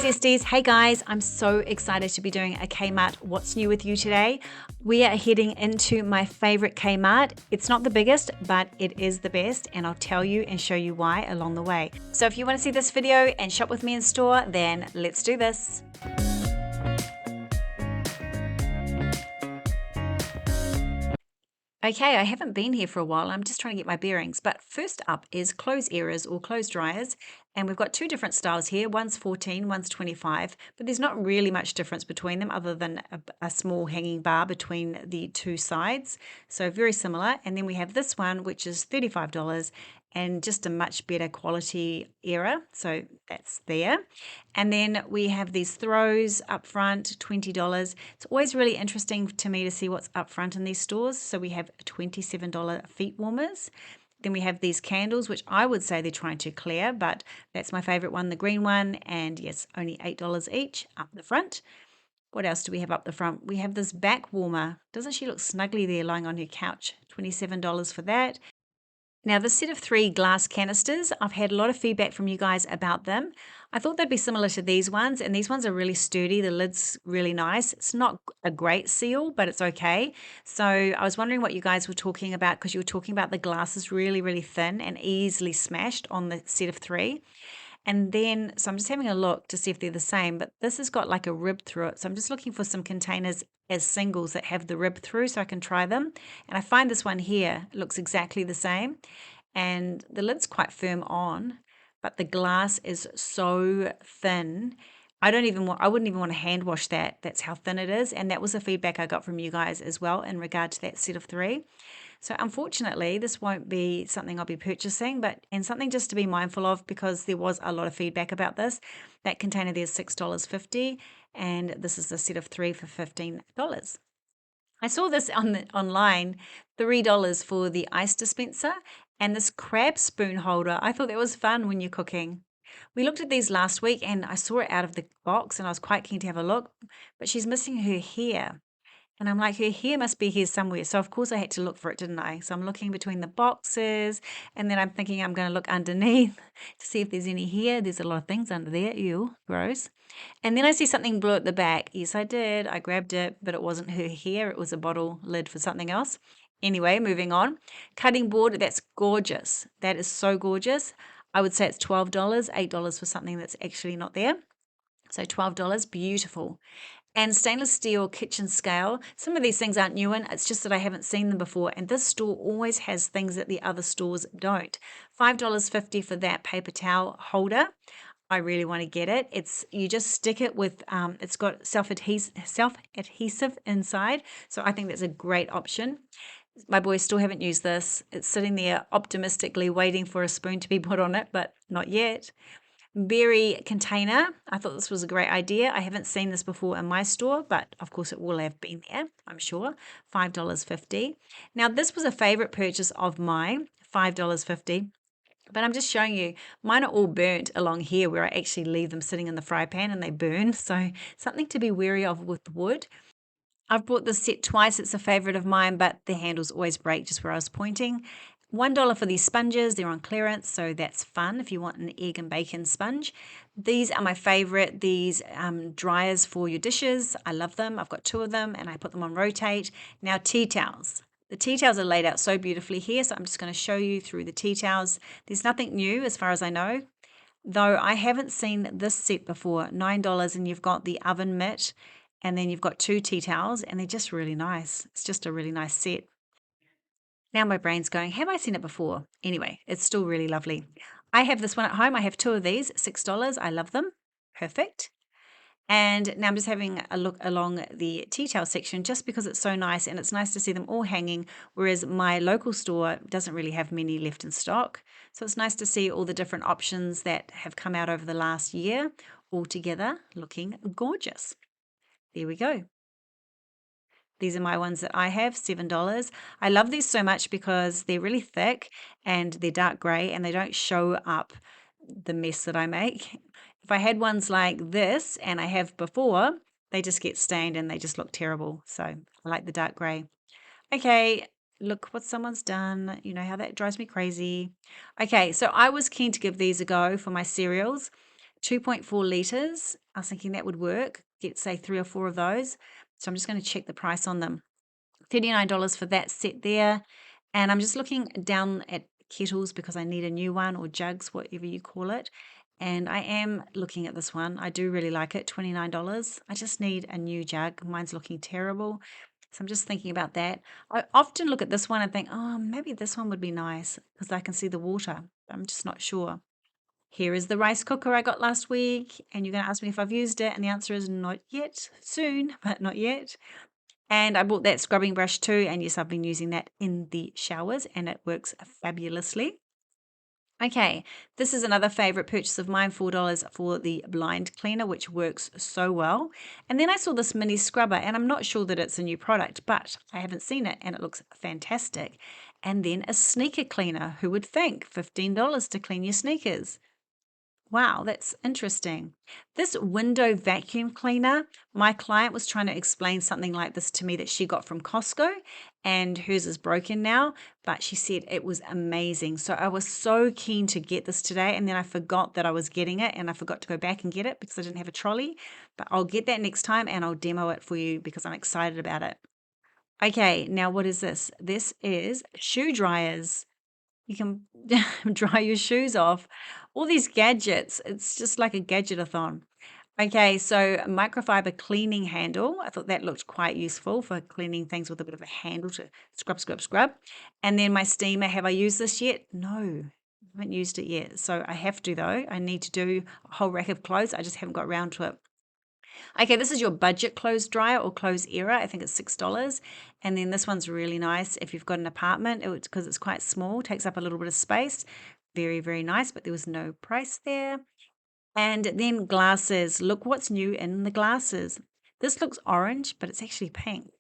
Zesties. Hey guys, I'm so excited to be doing a Kmart What's New with you today. We are heading into my favorite Kmart. It's not the biggest, but it is the best, and I'll tell you and show you why along the way. So if you want to see this video and shop with me in store, then let's do this. Okay, I haven't been here for a while. I'm just trying to get my bearings. But first up is clothes areas or clothes dryers. And we've got two different styles here. One's 14, one's 25. But there's not really much difference between them other than a small hanging bar between the two sides. So very similar. And then we have this one, which is $35 and just a much better quality era. So that's there. And then we have these throws up front, $20. It's always really interesting to me to see what's up front in these stores. So we have $27 feet warmers. Then we have these candles, which I would say they're trying to clear, but that's my favorite one, the green one. And yes, only $8 each up the front. What else do we have up the front? We have this back warmer. Doesn't she look snuggly there lying on her couch? $27 for that. Now, this set of 3 glass canisters, I've had a lot of feedback from you guys about them. I thought they'd be similar to these ones, and these ones are really sturdy. The lid's really nice. It's not a great seal, but it's okay. So I was wondering what you guys were talking about, because you were talking about the glass is really, really thin and easily smashed on the set of 3. And then, so I'm just having a look to see if they're the same, but this has got like a rib through it. So I'm just looking for some containers as singles that have the rib through so I can try them. And I find this one here looks exactly the same. And the lid's quite firm on, but the glass is so thin. I wouldn't even want to hand wash that. That's how thin it is. And that was the feedback I got from you guys as well in regard to that set of 3. So unfortunately, this won't be something I'll be purchasing, and something just to be mindful of, because there was a lot of feedback about this. That container there is $6.50, and this is a set of 3 for $15. I saw this online, $3 for the ice dispenser and this crab spoon holder. I thought that was fun when you're cooking. We looked at these last week and I saw it out of the box and I was quite keen to have a look, but she's missing her hair. And I'm like, her hair must be here somewhere. So of course I had to look for it, didn't I? So I'm looking between the boxes, and then I'm thinking I'm going to look underneath to see if there's any hair. There's a lot of things under there. Ew, gross. And then I see something blue at the back. Yes, I did. I grabbed it, but it wasn't her hair. It was a bottle lid for something else. Anyway, moving on. Cutting board, that's gorgeous. That is so gorgeous. I would say it's $12, $8 for something that's actually not there. So $12, beautiful. And stainless steel kitchen scale. Some of these things aren't new in, it's just that I haven't seen them before. And this store always has things that the other stores don't. $5.50 for that paper towel holder. I really want to get it. You just stick it with, it's got self-adhesive inside. So I think that's a great option. My boys still haven't used this. It's sitting there optimistically waiting for a spoon to be put on it, but not yet. Berry container. I thought this was a great idea. I haven't seen this before in my store, but of course it will have been there, I'm sure. $5.50. Now this was a favorite purchase of mine, $5.50. But I'm just showing you, mine are all burnt along here where I actually leave them sitting in the fry pan and they burn. So something to be wary of with wood. I've bought this set twice. It's a favorite of mine, but the handles always break just where I was pointing. $1 for these sponges. They're on clearance, so that's fun if you want an egg and bacon sponge. These are my favorite. These dryers for your dishes. I love them. I've got 2 of them, and I put them on rotate. Now, tea towels. The tea towels are laid out so beautifully here, so I'm just going to show you through the tea towels. There's nothing new as far as I know, though I haven't seen this set before. $9, and you've got the oven mitt, and then you've got 2 tea towels, and they're just really nice. It's just a really nice set. Now my brain's going, have I seen it before? Anyway, it's still really lovely. I have this one at home. I have 2 of these, $6. I love them. Perfect. And now I'm just having a look along the tea towel section just because it's so nice, and it's nice to see them all hanging, whereas my local store doesn't really have many left in stock. So it's nice to see all the different options that have come out over the last year all together looking gorgeous. There we go. These are my ones that I have, $7. I love these so much because they're really thick and they're dark grey and they don't show up the mess that I make. If I had ones like this, and I have before, they just get stained and they just look terrible. So I like the dark grey. Okay, look what someone's done. You know how that drives me crazy. Okay, so I was keen to give these a go for my cereals. 2.4 litres. I was thinking that would work. Get, say, 3 or 4 of those. So I'm just going to check the price on them. $39 for that set there. And I'm just looking down at kettles because I need a new one, or jugs, whatever you call it. And I am looking at this one. I do really like it, $29. I just need a new jug. Mine's looking terrible. So I'm just thinking about that. I often look at this one and think, oh, maybe this one would be nice because I can see the water. I'm just not sure. Here is the rice cooker I got last week, and you're going to ask me if I've used it, and the answer is not yet. Soon, but not yet. And I bought that scrubbing brush too, and yes, I've been using that in the showers, and it works fabulously. Okay, this is another favorite purchase of mine, $4 for the blind cleaner, which works so well. And then I saw this mini scrubber, and I'm not sure that it's a new product, but I haven't seen it, and it looks fantastic. And then a sneaker cleaner. Who would think? $15 to clean your sneakers. Wow, that's interesting. This window vacuum cleaner, my client was trying to explain something like this to me that she got from Costco, and hers is broken now, but she said it was amazing. So I was so keen to get this today, and then I forgot that I was getting it, and I forgot to go back and get it because I didn't have a trolley. But I'll get that next time and I'll demo it for you because I'm excited about it. Okay, now what is this? This is shoe dryers. You can dry your shoes off. All these gadgets, it's just like a gadget-a-thon. Okay, so a microfiber cleaning handle. I thought that looked quite useful for cleaning things with a bit of a handle to scrub, scrub, scrub. And then my steamer. Have I used this yet? No, I haven't used it yet. So I have to though. I need to do a whole rack of clothes. I just haven't got around to it. Okay, this is your budget clothes dryer or clothes era. I think it's $6. And then this one's really nice if you've got an apartment because it's quite small, takes up a little bit of space. Very, very nice, but there was no price there. And then glasses. Look what's new in the glasses. This looks orange, but it's actually pink.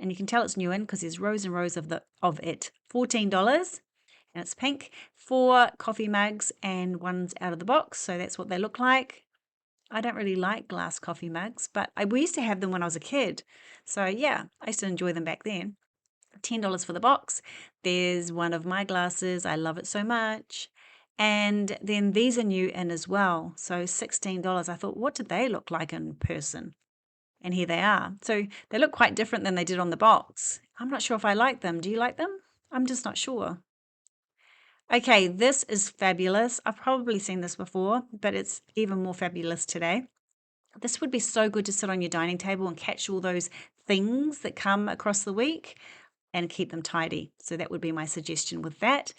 And you can tell it's new in because there's rows and rows of it. $14 and it's pink. 4 coffee mugs and one's out of the box. So that's what they look like. I don't really like glass coffee mugs, but we used to have them when I was a kid. So yeah, I used to enjoy them back then. $10 for the box. There's one of my glasses. I love it so much. And then these are new in as well. So $16. I thought, what did they look like in person? And here they are. So they look quite different than they did on the box. I'm not sure if I like them. Do you like them? I'm just not sure. Okay, this is fabulous. I've probably seen this before, but it's even more fabulous today. This would be so good to sit on your dining table and catch all those things that come across the week and keep them tidy. So that would be my suggestion with that.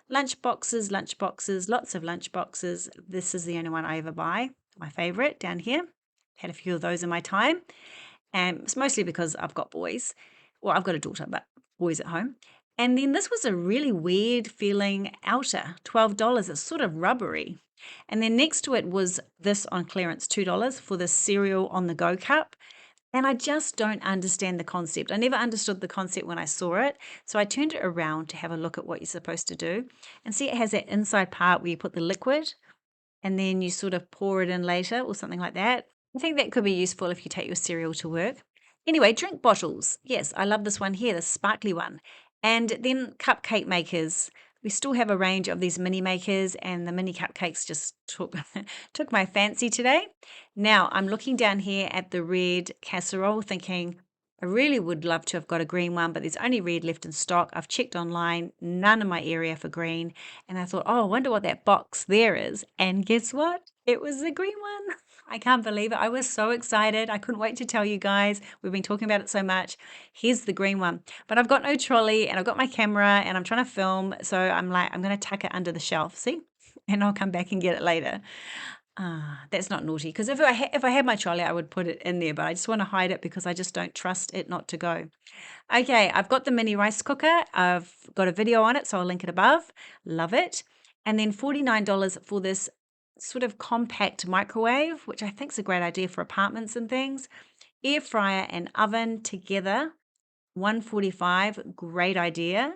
Lunch boxes, lots of lunch boxes. This is the only one I ever buy. My favorite down here. Had a few of those in my time. And it's mostly because I've got boys. Well, I've got a daughter, but boys at home. And then this was a really weird feeling outer, $12. It's sort of rubbery. And then next to it was this on clearance, $2 for the cereal on the go cup. And I just don't understand the concept. I never understood the concept when I saw it. So I turned it around to have a look at what you're supposed to do. And see, it has that inside part where you put the liquid and then you sort of pour it in later or something like that. I think that could be useful if you take your cereal to work. Anyway, drink bottles. Yes, I love this one here, the sparkly one. And then cupcake makers. We still have a range of these mini makers, and the mini cupcakes just took took my fancy today. Now I'm looking down here at the red casserole thinking I really would love to have got a green one, but there's only red left in stock. I've checked online, none in my area for green. And I thought, oh, I wonder what that box there is. And guess what? It was the green one. I can't believe it. I was so excited. I couldn't wait to tell you guys. We've been talking about it so much. Here's the green one. But I've got no trolley and I've got my camera and I'm trying to film. So I'm like, I'm going to tuck it under the shelf. See? And I'll come back and get it later. That's not naughty because if I had my trolley, I would put it in there, but I just want to hide it because I just don't trust it not to go. Okay, I've got the mini rice cooker. I've got a video on it, so I'll link it above. Love it. And then $49 for this sort of compact microwave, which I think is a great idea for apartments and things. Air fryer and oven together, $145. Great idea.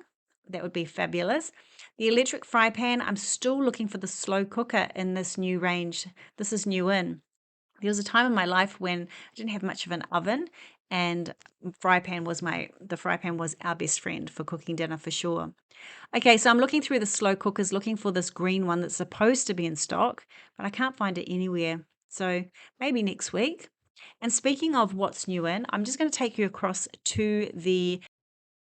That would be fabulous. The electric fry pan, I'm still looking for the slow cooker in this new range. This is new in. There was a time in my life when I didn't have much of an oven, and the fry pan was our best friend for cooking dinner for sure. Okay, so I'm looking through the slow cookers, looking for this green one that's supposed to be in stock, but I can't find it anywhere. So maybe next week. And speaking of what's new in, I'm just going to take you across to the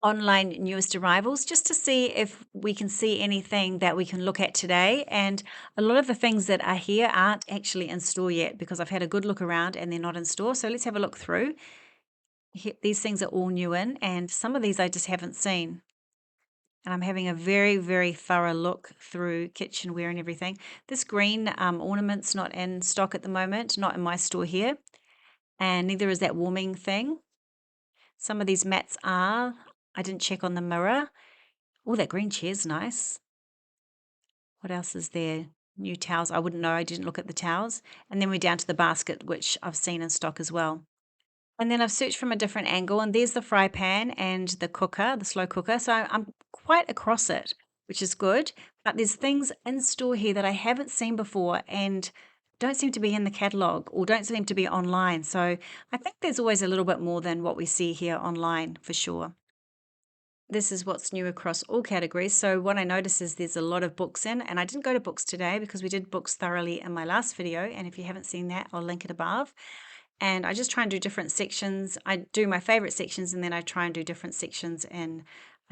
online newest arrivals just to see if we can see anything that we can look at today. And a lot of the things that are here aren't actually in store yet because I've had a good look around and they're not in store. So let's have a look through. These things are all new in, and some of these I just haven't seen. And I'm having a very, very thorough look through kitchenware and everything. This green ornament's not in stock at the moment, not in my store here. And neither is that warming thing. Some of these mats are. I didn't check on the mirror. Oh, that green chair's nice. What else is there? New towels. I wouldn't know. I didn't look at the towels. And then we're down to the basket, which I've seen in stock as well. And then I've searched from a different angle, and there's the fry pan and the cooker, the slow cooker. So I'm quite across it, which is good. But there's things in store here that I haven't seen before and don't seem to be in the catalog or don't seem to be online. So I think there's always a little bit more than what we see here online for sure. This is what's new across all categories. So what I notice is there's a lot of books in, and I didn't go to books today because we did books thoroughly in my last video. And if you haven't seen that, I'll link it above. And I just try and do different sections. I do my favorite sections and then I try and do different sections in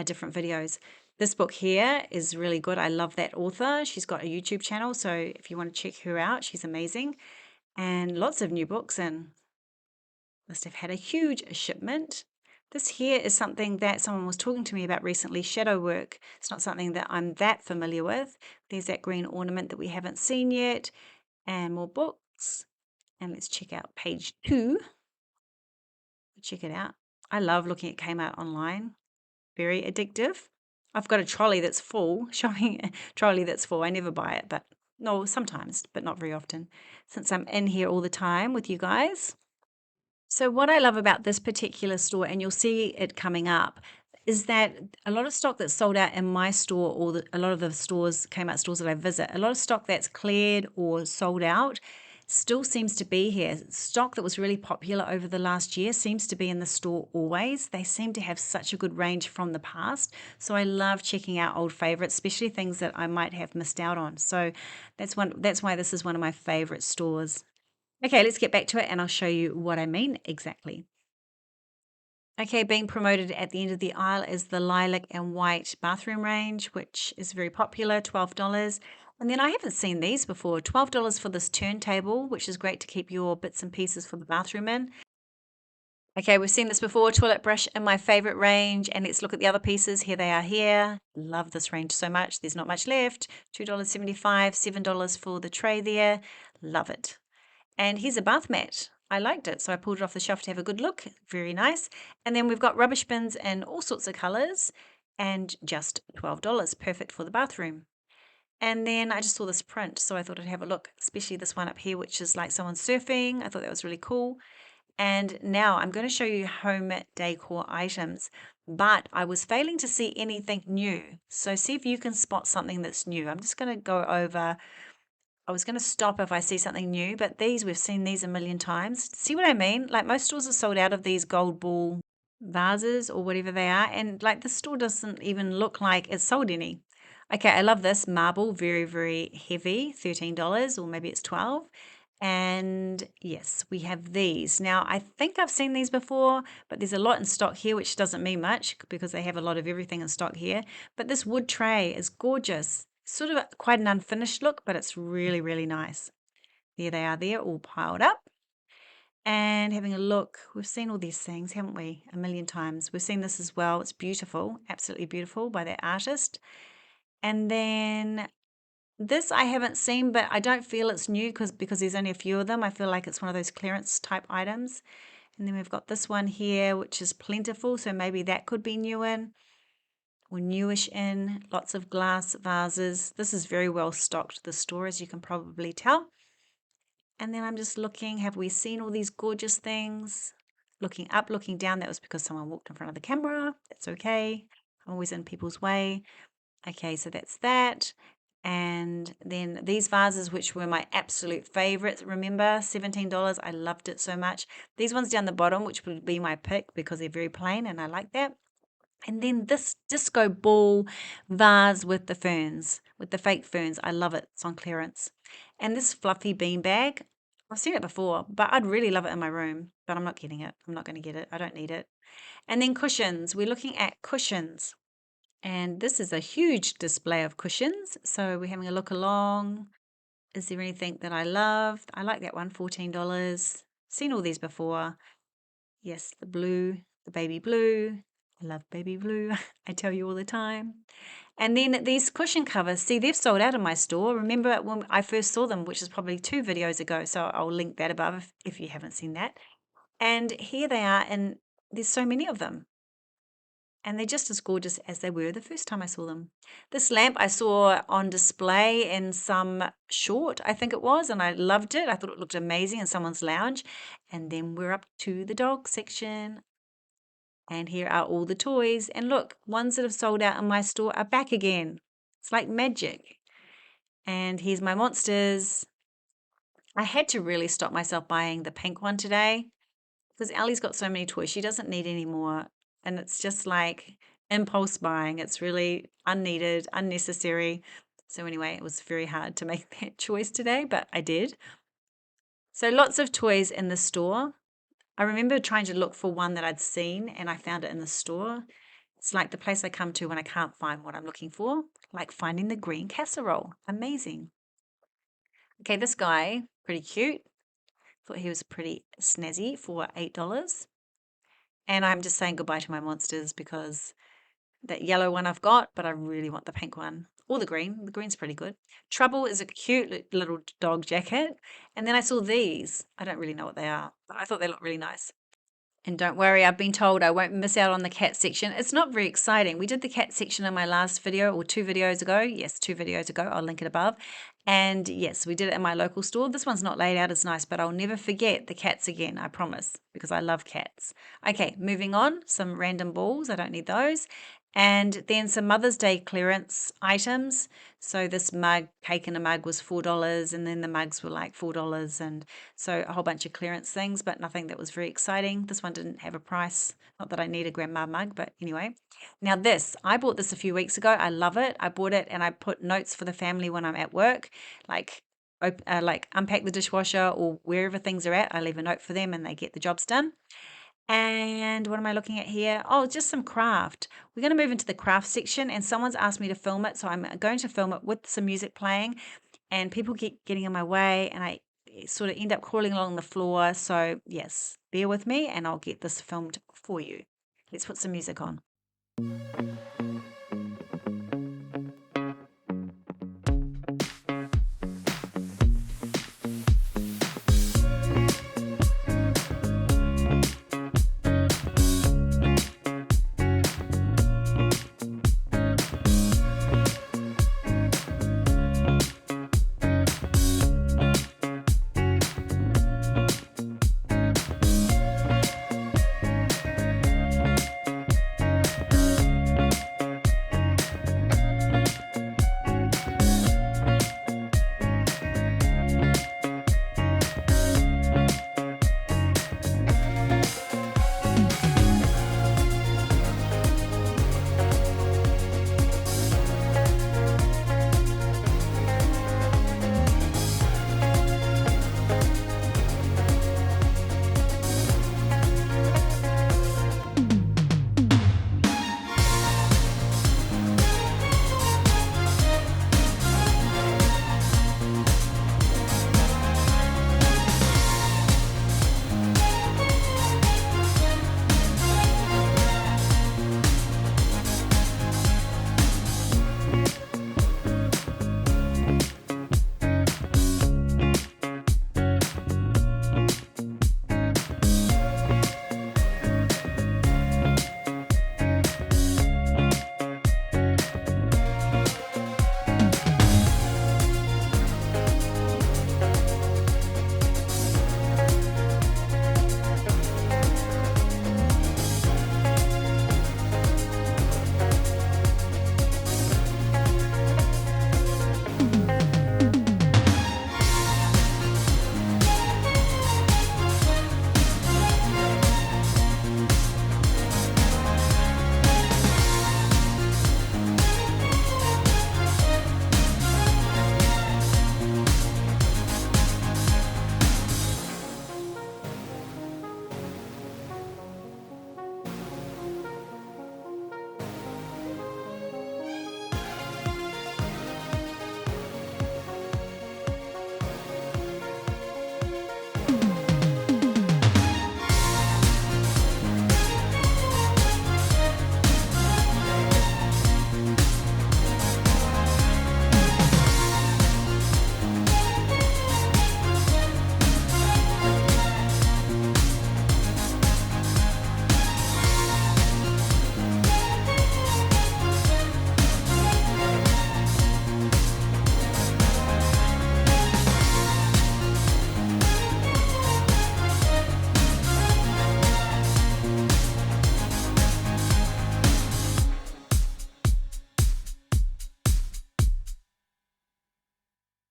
different videos. This book here is really good. I love that author. She's got a YouTube channel, so if you want to check her out, she's amazing. And lots of new books, and must have had a huge shipment. This here is something that someone was talking to me about recently, shadow work. It's not something that I'm that familiar with. There's that green ornament that we haven't seen yet, and more books. And let's check out page 2. Check it out. I love looking at Kmart online. Very addictive. I've got a trolley that's full, shopping trolley that's full. I never buy it, but no, sometimes, but not very often, since I'm in here all the time with you guys. So what I love about this particular store, and you'll see it coming up, is that a lot of stock that's sold out in my store or a lot of the stores, Kmart stores that I visit, a lot of stock that's cleared or sold out still seems to be here. Stock that was really popular over the last year seems to be in the store always. They seem to have such a good range from the past. So I love checking out old favorites, especially things that I might have missed out on. So that's why this is one of my favorite stores. Okay, let's get back to it and I'll show you what I mean exactly. Okay, being promoted at the end of the aisle is the lilac and white bathroom range, which is very popular, $12. And then I haven't seen these before, $12 for this turntable, which is great to keep your bits and pieces for the bathroom in. Okay, we've seen this before, toilet brush in my favorite range, and let's look at the other pieces. Here they are here. Love this range so much. There's not much left. $2.75, $7 for the tray there. Love it. And here's a bath mat. I liked it, so I pulled it off the shelf to have a good look. Very nice. And then we've got rubbish bins in all sorts of colors and just $12. Perfect for the bathroom. And then I just saw this print, so I thought I'd have a look, especially this one up here, which is like someone surfing. I thought that was really cool. And now I'm going to show you home decor items, but I was failing to see anything new. So see if you can spot something that's new. I'm just going to go over. I was going to stop if I see something new, but these, we've seen these a million times. See what I mean? Like most stores are sold out of these gold ball vases or whatever they are. And like the store doesn't even look like it's sold any. Okay, I love this marble, very, very heavy, $13 or maybe it's 12. And yes, we have these. Now, I think I've seen these before, but there's a lot in stock here, which doesn't mean much because they have a lot of everything in stock here. But this wood tray is gorgeous. Sort of quite an unfinished look, but it's really, really nice. There they are there, all piled up. And having a look, we've seen all these things, haven't we? A million times. We've seen this as well. It's beautiful, absolutely beautiful by that artist. And then this I haven't seen, but I don't feel it's new because there's only a few of them. I feel like it's one of those clearance type items. And then we've got this one here, which is plentiful, so maybe that could be new in or newish in. Lots of glass vases. This is very well stocked, the store, as you can probably tell. And then I'm just looking, have we seen all these gorgeous things? Looking up, looking down, that was because someone walked in front of the camera. That's okay. I'm always in people's way. Okay, so that's that. And then these vases, which were my absolute favorites, remember, $17. I loved it so much. These ones down the bottom, which would be my pick because they're very plain and I like that. And then this disco ball vase with the ferns, with the fake ferns. I love it. It's on clearance. And this fluffy bean bag. I've seen it before, but I'd really love it in my room, but I'm not getting it. I'm not going to get it. I don't need it. And then cushions. We're looking at cushions. And this is a huge display of cushions. So we're having a look along. Is there anything that I loved? I like that one, $14. Seen all these before. Yes, the blue, the baby blue. I love baby blue. I tell you all the time. And then these cushion covers, see, they've sold out in my store. Remember when I first saw them, which is probably 2 videos ago. So I'll link that above if you haven't seen that. And here they are, and there's so many of them. And they're just as gorgeous as they were the first time I saw them. This lamp I saw on display in some short, I think it was, and I loved it. I thought it looked amazing in someone's lounge. And then we're up to the dog section. And here are all the toys. And look, ones that have sold out in my store are back again. It's like magic. And here's my monsters. I had to really stop myself buying the pink one today because Ellie's got so many toys. She doesn't need any more. And it's just like impulse buying. It's really unneeded, unnecessary. So anyway, it was very hard to make that choice today, but I did. So lots of toys in the store. I remember trying to look for one that I'd seen and I found it in the store. It's like the place I come to when I can't find what I'm looking for, like finding the green casserole. Amazing. Okay, this guy, pretty cute. Thought he was pretty snazzy for $8. And I'm just saying goodbye to my monsters because that yellow one I've got, but I really want the pink one. Or the green. The green's pretty good. Trouble is a cute little dog jacket. And then I saw these. I don't really know what they are, but I thought they looked really nice. And don't worry, I've been told I won't miss out on the cat section. It's not very exciting. We did the cat section in my last video or 2 videos ago. Yes, 2 videos ago. I'll link it above. And yes, we did it in my local store. This one's not laid out as nice, but I'll never forget the cats again, I promise, because I love cats. Okay, moving on. Some random balls. I don't need those. And then some Mother's Day clearance items. So this mug, cake in a mug, was $4, and then the mugs were like $4, and so a whole bunch of clearance things, but nothing that was very exciting. This one didn't have a price. Not that I need a grandma mug, but anyway. Now this, I bought this a few weeks ago. I love it. I bought it and I put notes for the family when I'm at work, like unpack the dishwasher or wherever things are at. I leave a note for them and they get the jobs done. And what am I looking at here? Oh, just some craft. We're going to move into the craft section and someone's asked me to film it. So I'm going to film it with some music playing and people keep getting in my way and I sort of end up crawling along the floor. So yes, bear with me and I'll get this filmed for you. Let's put some music on.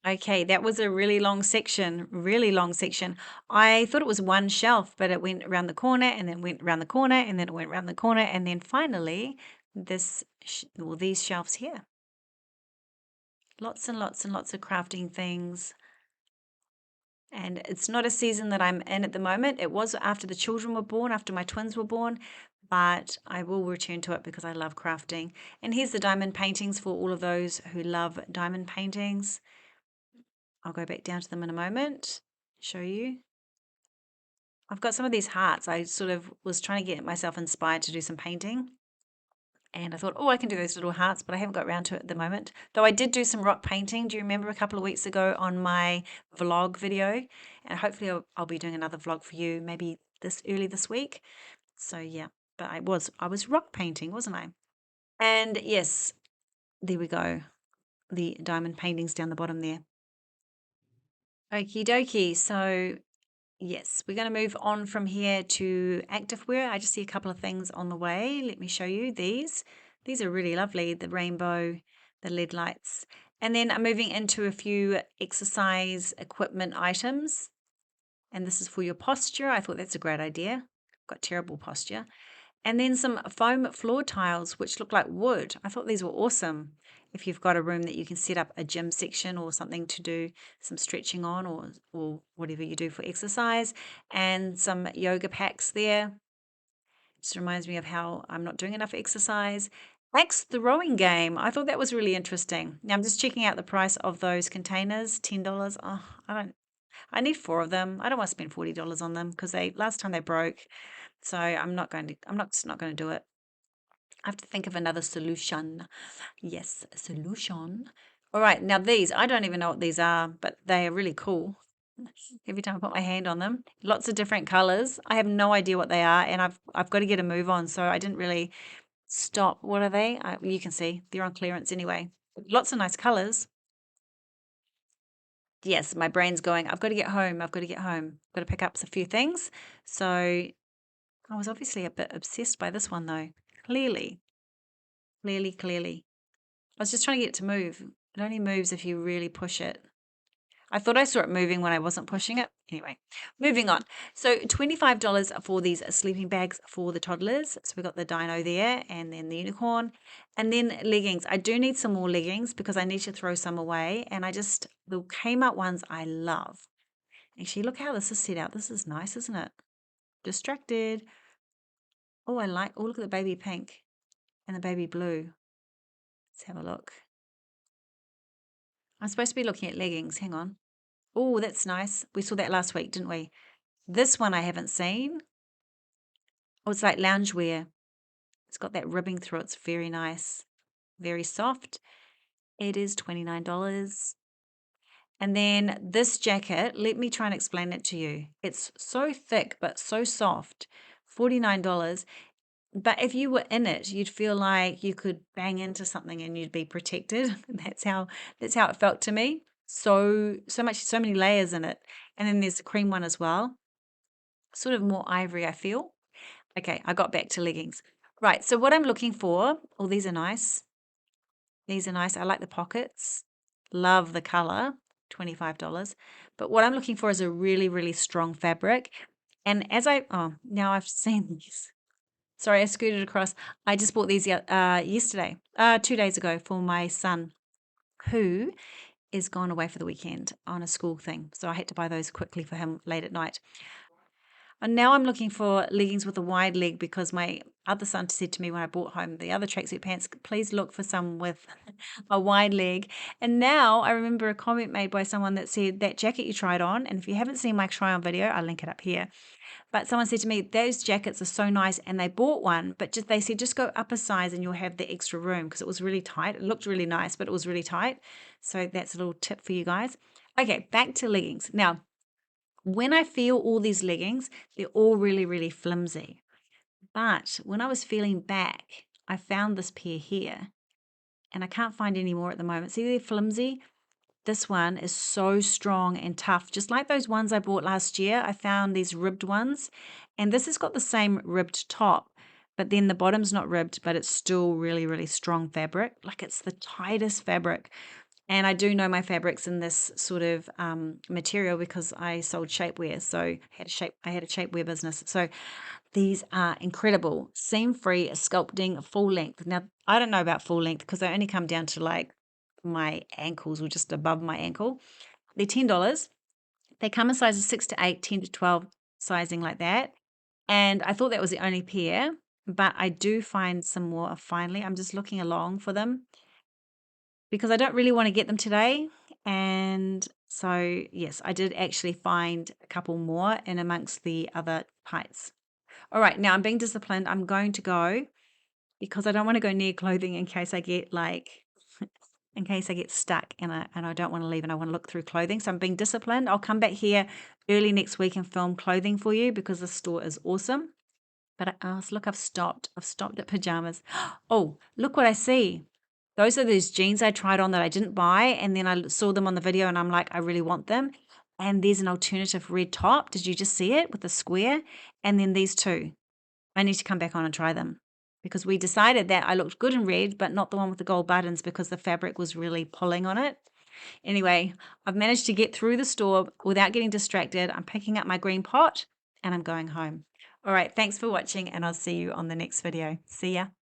Okay, that was a really long section, really long section. I thought it was one shelf, but it went around the corner and then went around the corner and then it went around the corner and then finally well, these shelves here. Lots and lots and lots of crafting things. And it's not a season that I'm in at the moment. It was after the children were born, after my twins were born, but I will return to it because I love crafting. And here's the diamond paintings for all of those who love diamond paintings. I'll go back down to them in a moment, show you. I've got some of these hearts. I sort of was trying to get myself inspired to do some painting. And I thought, oh, I can do those little hearts, but I haven't got around to it at the moment. Though I did do some rock painting. Do you remember a couple of weeks ago on my vlog video? And hopefully I'll be doing another vlog for you maybe early this week. So yeah, but I was rock painting, wasn't I? And yes, there we go. The diamond paintings down the bottom there. Okie dokie. So yes, we're going to move on from here to activewear. I just see a couple of things on the way. Let me show you these. These are really lovely, the rainbow, the LED lights. And then I'm moving into a few exercise equipment items. And this is for your posture. I thought that's a great idea. I've got terrible posture. And then some foam floor tiles, which look like wood. I thought these were awesome. If you've got a room that you can set up a gym section or something to do some stretching on or whatever you do for exercise, and some yoga packs there. Just reminds me of how I'm not doing enough exercise. Axe throwing game. I thought that was really interesting. Now I'm just checking out the price of those containers, $10. Oh, I need 4 of them. I don't want to spend $40 on them because last time they broke. So I'm just not going to do it. I have to think of another solution. Yes, a solution. All right, now these, I don't even know what these are, but they are really cool. Every time I put my hand on them, lots of different colors. I have no idea what they are, and I've got to get a move on, so I didn't really stop. What are they? You can see they're on clearance anyway. Lots of nice colors. Yes, my brain's going, I've got to get home. I've got to get home. I've got to pick up a few things. So I was obviously a bit obsessed by this one though. Clearly, clearly, clearly. I was just trying to get it to move. It only moves if you really push it. I thought I saw it moving when I wasn't pushing it. Anyway, moving on. So $25 for these sleeping bags for the toddlers. So we got the dino there and then the unicorn. And then leggings. I do need some more leggings because I need to throw some away. And the Kmart ones I love. Actually, look how this is set out. This is nice, isn't it? Distracted. Oh, look at the baby pink and the baby blue. Let's have a look. I'm supposed to be looking at leggings. Hang on. Oh, that's nice. We saw that last week, didn't we? This one I haven't seen. Oh, it's like loungewear. It's got that ribbing through it. It's very nice. Very soft. It is $29. And then this jacket, let me try and explain it to you. It's so thick but so soft. $49. But if you were in it, you'd feel like you could bang into something and you'd be protected. That's how it felt to me. So many layers in it. And then there's the cream one as well. Sort of more ivory, I feel. Okay, I got back to leggings. Right, so what I'm looking for, oh, these are nice. These are nice. I like the pockets. Love the color, $25. But what I'm looking for is a really, really strong fabric. And now I've seen these. Sorry, I scooted across. I just bought these yesterday, 2 days ago for my son, who is gone away for the weekend on a school thing. So I had to buy those quickly for him late at night. And now I'm looking for leggings with a wide leg because my other son said to me when I brought home the other tracksuit pants, please look for some with a wide leg. And now I remember a comment made by someone that said, that jacket you tried on, and if you haven't seen my try on video, I'll link it up here. But someone said to me, those jackets are so nice, and they bought one, but they said just go up a size and you'll have the extra room because it was really tight. It looked really nice, but it was really tight. So that's a little tip for you guys. Okay, back to leggings. Now, when I feel all these leggings, they're all really, really flimsy. But when I was feeling back, I found this pair here, and I can't find any more at the moment. See, they're flimsy. This one is so strong and tough, just like those ones I bought last year. I found these ribbed ones, and this has got the same ribbed top, but then the bottom's not ribbed, but it's still really, really strong fabric. Like it's the tightest fabric. And I do know my fabrics in this sort of material because I sold shapewear. So I had a shapewear business. So these are incredible. Seam free, sculpting, full length. Now, I don't know about full length because they only come down to like my ankles or just above my ankle. They're $10. They come in sizes 6 to 8, 10 to 12, sizing like that. And I thought that was the only pair, but I do find some more finally. I'm just looking along for them because I don't really want to get them today. And so, yes, I did actually find a couple more in amongst the other tights. All right, now I'm being disciplined. I'm going to go because I don't want to go near clothing in case I get in case I get stuck and I don't want to leave and I want to look through clothing. So I'm being disciplined. I'll come back here early next week and film clothing for you because the store is awesome. But look, I've stopped. I've stopped at pajamas. Oh, look what I see. Those are those jeans I tried on that I didn't buy. And then I saw them on the video and I'm like, I really want them. And there's an alternative red top. Did you just see it with the square? And then these two. I need to come back on and try them because we decided that I looked good in red, but not the one with the gold buttons because the fabric was really pulling on it. Anyway, I've managed to get through the store without getting distracted. I'm picking up my green pot and I'm going home. All right, thanks for watching and I'll see you on the next video. See ya.